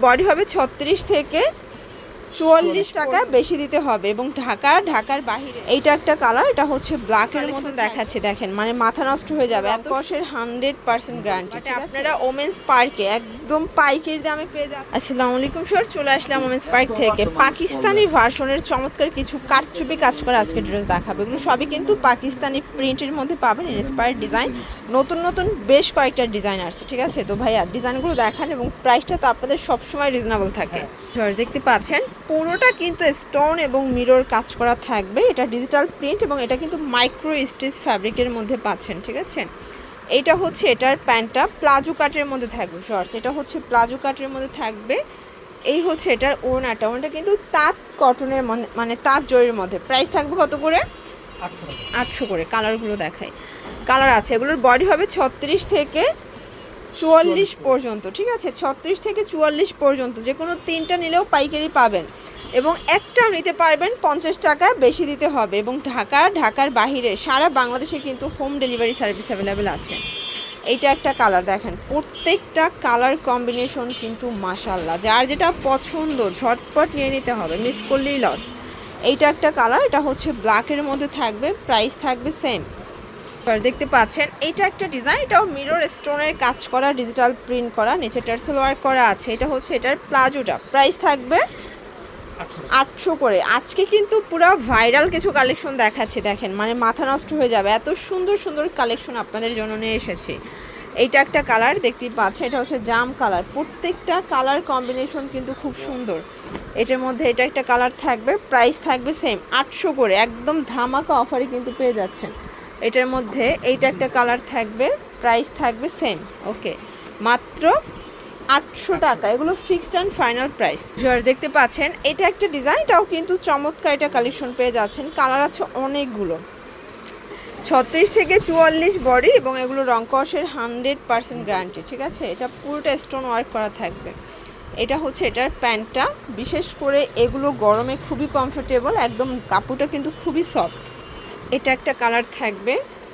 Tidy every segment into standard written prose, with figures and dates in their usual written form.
Body হবে 36 থেকে 44 টাকা বেশি দিতে হবে এবং ঢাকার বাইরে। এইটা একটা কালার, এটা হচ্ছে ব্ল্যাকের মধ্যে দেখাচ্ছে, দেখেন মানে মাথা নষ্ট হয়ে যাবে, এত কষের 100% গ্যারান্টি। আপনারা ওমেন্স পার্কে একদম পাইকারি দামে পেয়ে যাচ্ছেন। আসসালামু আলাইকুম স্যার, চলে আসলাম ওমেন্স পার্ক থেকে। পাকিস্তানি ভার্সনের চমৎকার কিছু কারচুপি কাজ করা আজকে ড্রেস দেখাবো। এগুলো সবই কিন্তু পাকিস্তানি প্রিন্টের মধ্যে পাবেন, ইন্সপায়ার্ড ডিজাইন, নতুন নতুন বেশ কয়েকটা ডিজাইন আসছে, ঠিক আছে? তো ভাইয়া ডিজাইনগুলো দেখান এবং প্রাইসটা তো আপনাদের সবসময় রিজনেবল থাকে। দেখতে পাচ্ছেন পুরোটা কিন্তু স্টোন এবং মিরর কাজ করা থাকবে। এটা ডিজিটাল প্রিন্ট এবং এটা কিন্তু মাইক্রো স্টিচ ফ্যাব্রিকের মধ্যে পাচ্ছেন, ঠিক আছে? এইটা হচ্ছে এটার প্যান্টটা প্লাজো কাটের মধ্যে থাকবে শর্টস, এটা হচ্ছে প্লাজো কাটের মধ্যে থাকবে। এই হচ্ছে এটার ওড়নাটা, ওড়নাটা কিন্তু তাঁত কটনের মানে তাঁত জরির মধ্যে। প্রাইস থাকবে কত করে? 800 করে। কালারগুলো দেখাই, কালার আছে। এগুলোর বডি হবে 36 থেকে 44 পর্যন্ত, ঠিক আছে? 36 থেকে 44 পর্যন্ত, যে কোনো তিনটা নিলেও পাইকারি পাবেন এবং একটাও নিতে পারবেন 50 টাকা বেশি দিতে হবে। এবং ঢাকার বাহিরে সারা বাংলাদেশে কিন্তু হোম ডেলিভারি সার্ভিস অ্যাভেলেবেল আছে। এইটা একটা কালার দেখেন, প্রত্যেকটা কালার কম্বিনেশন কিন্তু মাশাআল্লাহ, যার যেটা পছন্দ ঝটপট নিয়ে নিতে হবে, মিস করলেই লস। এইটা একটা কালার, এটা হচ্ছে ব্ল্যাকের মধ্যে থাকবে, প্রাইস থাকবে সেম। দেখতে পাচ্ছেন এইটা একটা ডিজাইন, এটাও মিরর স্টোনের কাজ করা, ডিজিটাল প্রিন্ট করা, নিচে টার্সেল ওয়ার্ক করা আছে। এটা হচ্ছে এটার প্লাজোটা, প্রাইস থাকবে 800 করে। আজকে কিন্তু পুরো ভাইরাল কিছু কালেকশন দেখাচ্ছি, দেখেন মানে মাথা নষ্ট হয়ে যাবে, এত সুন্দর সুন্দর কালেকশন আপনাদের জন্য নিয়ে এসেছি। এইটা একটা কালার দেখতেই পাচ্ছেন, এটা হচ্ছে জাম কালার, প্রত্যেকটা কালার কম্বিনেশন কিন্তু খুব সুন্দর। এটার মধ্যে এটা একটা কালার থাকবে, প্রাইস থাকবে সেম 800 করে, একদম ধামাকা অফারে কিন্তু পেয়ে যাচ্ছেন। এটার মধ্যে এইটা একটা কালার থাকবে, প্রাইস থাকবে সেম, ওকে, মাত্র 800 টাকা। এগুলো ফিক্সড অ্যান্ড ফাইনাল প্রাইস। দেখতে পাচ্ছেন এটা একটা ডিজাইন, এটাও কিন্তু চমৎকার, এটা কালেকশন পেয়ে যাচ্ছেন। কালার আছে অনেকগুলো, 36 থেকে 44 বডি এবং এগুলো রং কষের 100% গ্যারান্টি, ঠিক আছে? এটা পুরোটা স্টোন ওয়ার্ক করা থাকবে। এটা হচ্ছে এটার প্যান্টটা, বিশেষ করে এগুলো গরমে খুবই কমফোর্টেবল, একদম কাপড়টা কিন্তু খুবই সফট। এটা একটা কালার থাকবে,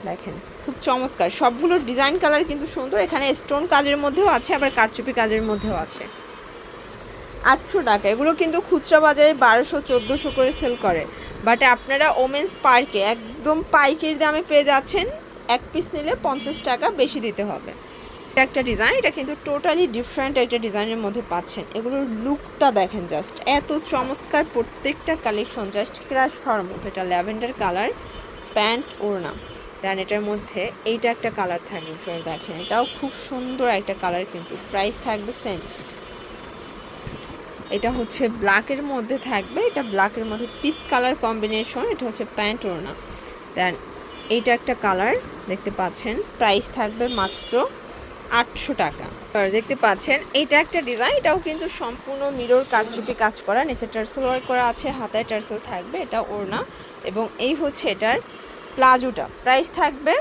দেখেন খুব চমৎকার, সবগুলো ডিজাইন কালার কিন্তু সুন্দর। এখানে স্টোন কাজের মধ্যেও আছে, আবার কারচুপি কাজের মধ্যেও আছে। 800 টাকা। এগুলো কিন্তু খুচরা বাজারে 1200-1400 করে সেল করে, বাট আপনারা ওমেন্স পার্কে একদম পাইকারি দামে পেয়ে যাচ্ছেন। এক পিস নিলে 50 টাকা বেশি দিতে হবে। এটা একটা ডিজাইন, এটা কিন্তু টোটালি ডিফারেন্ট একটা ডিজাইনের মধ্যে পাচ্ছেন। এগুলোর লুকটা দেখেন, জাস্ট এত চমৎকার, প্রত্যেকটা কালেকশন জাস্ট ক্রাশ খাওয়ার মতো। এটা ল্যাভেন্ডার কালার, প্যান্ট ওড়না, দেন এটার মধ্যে এইটা একটা কালার থাকবে, দেখেন এটাও খুব সুন্দর একটা কালার, কিন্তু প্রাইস থাকবে সেম। এটা হচ্ছে ব্ল্যাকের মধ্যে থাকবে, এটা ব্ল্যাকের মধ্যে পিঙ্ক কালার কম্বিনেশন, এটা হচ্ছে প্যান্ট ওড়না। দেন এইটা একটা কালার দেখতে পাচ্ছেন, প্রাইস থাকবে মাত্র 800 টাকা। দেখতে পাচ্ছেন এইটা একটা ডিজাইন, এটাও কিন্তু সম্পূর্ণ মিরর কারচুপি কাজ করা, নিচে টার্সেল ওয়ার্ক করা আছে, হাতায় টার্সেল থাকবে, এটা ওড়না এবং এই হচ্ছে এটার প্লাজোটা, প্রাইস থাকবে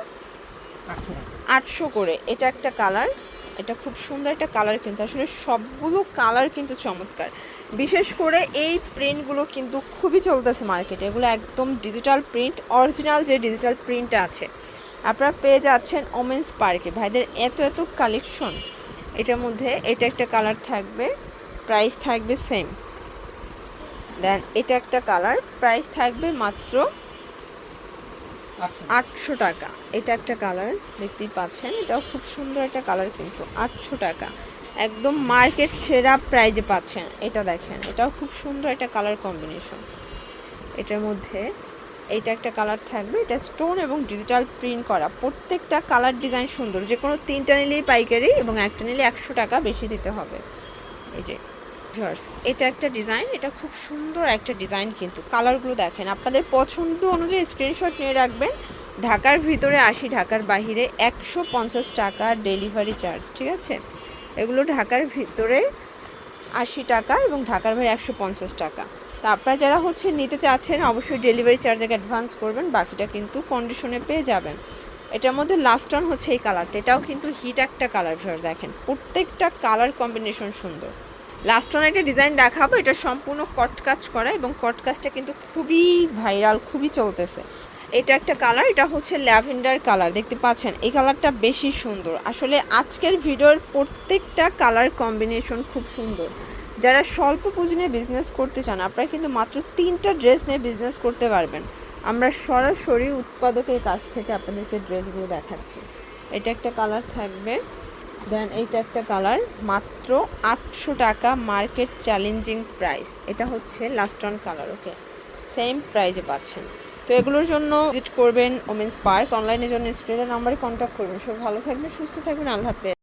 800 করে। এটা একটা কালার, এটা খুব সুন্দর একটা কালার, কিন্তু আসলে সবগুলো কালার কিন্তু চমৎকার। বিশেষ করে এই প্রিন্টগুলো কিন্তু খুবই চলতেছে মার্কেটে, এগুলো একদম ডিজিটাল প্রিন্ট, অরিজিনাল যে ডিজিটাল প্রিন্টটা আছে আপনারা পেয়ে যাচ্ছেন ওমেন্স পার্কে। ভাইদের এত এত কালেকশন। এটার মধ্যে এটা একটা কালার থাকবে, প্রাইস থাকবে সেম। দেন এটা একটা কালার, প্রাইস থাকবে মাত্র 800 টাকা। এটা একটা কালার দেখতেই পাচ্ছেন, এটাও খুব সুন্দর একটা কালার, কিন্তু 800 টাকা একদম মার্কেট সেরা প্রাইজে পাচ্ছেন। এটা দেখেন, এটাও খুব সুন্দর একটা কালার কম্বিনেশন। এটার মধ্যে এইটা একটা কালার থাকবে, এটা স্টোন এবং ডিজিটাল প্রিন্ট করা, প্রত্যেকটা কালার ডিজাইন সুন্দর, যে কোনো তিনটা নিলেই পাইকারি এবং একটা নিলে 100 টাকা বেশি দিতে হবে। এই যে এটা একটা ডিজাইন, এটা খুব সুন্দর একটা ডিজাইন, কিন্তু কালারগুলো দেখেন, আপনাদের পছন্দ অনুযায়ী স্ক্রিনশট নিয়ে রাখবেন। ঢাকার ভিতরে 80, ঢাকার বাহিরে 150 টাকা ডেলিভারি চার্জ, ঠিক আছে? এগুলো ঢাকার ভিতরে 80 টাকা এবং ঢাকার বাইরে 150 টাকা। তা আপনারা যারা হচ্ছে নিতে চাচ্ছেন অবশ্যই ডেলিভারি চার্জ আগে অ্যাডভান্স করবেন, বাকিটা কিন্তু কন্ডিশনে পেয়ে যাবেন। এটার মধ্যে লাস্ট অন হচ্ছে এই কালারটা, এটাও কিন্তু হিট একটা কালার, দেখেন প্রত্যেকটা কালার কম্বিনেশন সুন্দর। লাস্ট অন একটা ডিজাইন দেখাবো, এটা সম্পূর্ণ কট কাজ করা এবং কট কাজটা কিন্তু খুবই ভাইরাল, খুবই চলতেছে। এটা একটা কালার, এটা হচ্ছে ল্যাভেন্ডার কালার, দেখতে পাচ্ছেন এই কালারটা বেশি সুন্দর। আসলে আজকের ভিডিওর প্রত্যেকটা কালার কম্বিনেশন খুব সুন্দর। যারা স্বল্প পুঁজি নিয়ে বিজনেস করতে চান আপনারা কিন্তু মাত্র 3টা ড্রেস নিয়ে বিজনেস করতে পারবেন। আমরা সরাসরি উৎপাদকের কাছ থেকে আপনাদেরকে ড্রেসগুলো দেখাচ্ছি। এটা একটা কালার থাকবে, দেন এইটা একটা কালার, মাত্র 800 টাকা মার্কেট চ্যালেঞ্জিং প্রাইস। এটা হচ্ছে last on colour, okay same প্রাইজে পাচ্ছেন। তো এগুলোর জন্য ভিজিট করবেন ওমেন্স পার্ক, অনলাইনের জন্য স্ক্রিনের নাম্বারে কন্ট্যাক্ট করবেন। সব ভালো থাকবেন, সুস্থ থাকবেন, আল্লাহ হাফেজ।